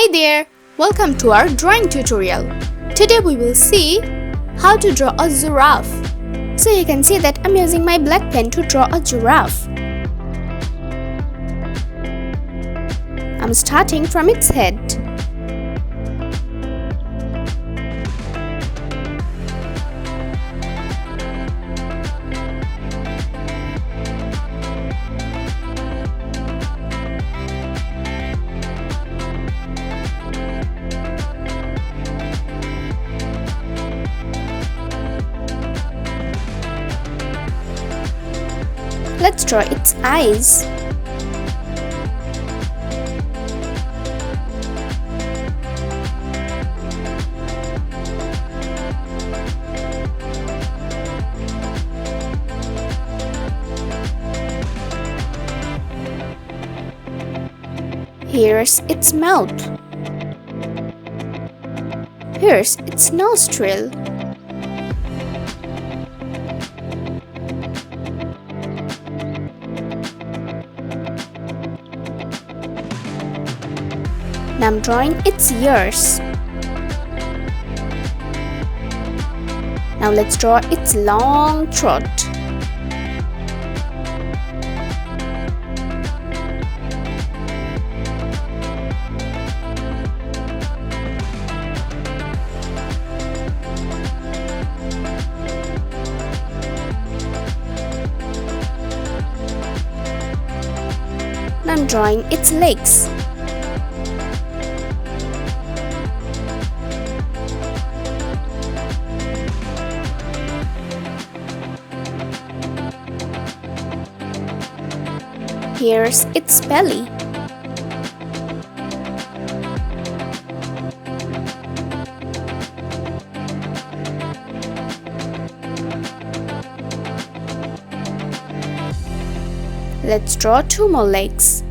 Hi there! Welcome to our drawing tutorial. Today we will see how to draw a giraffe. So you can see that I'm using my black pen to draw a giraffe. I'm starting from its head. Let's draw its eyes. Here's its mouth. Here's its nostril. Now I'm drawing its ears. Now let's draw its long throat. Now I'm drawing its legs. Here's its belly. Let's draw two more legs.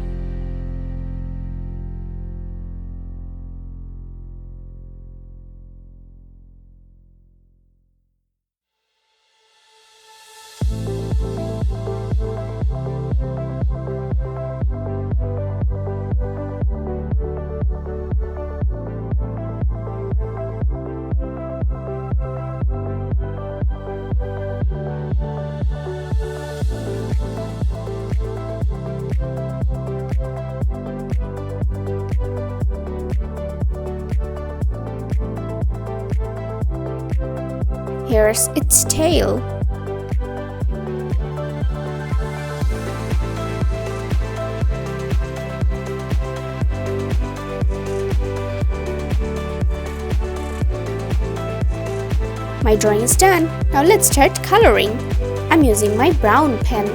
Here's its tail. My drawing is done. Now let's start coloring. I'm using my brown pen.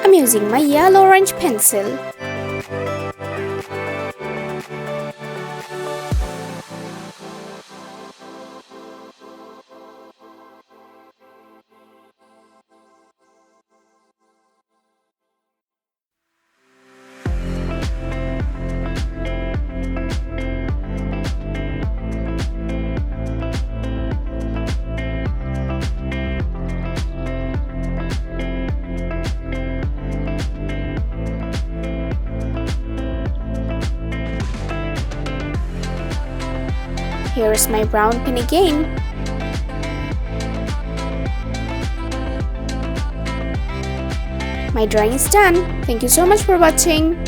I'm using my yellow-orange pencil. Here's my brown pen again. My drawing is done. Thank you so much for watching.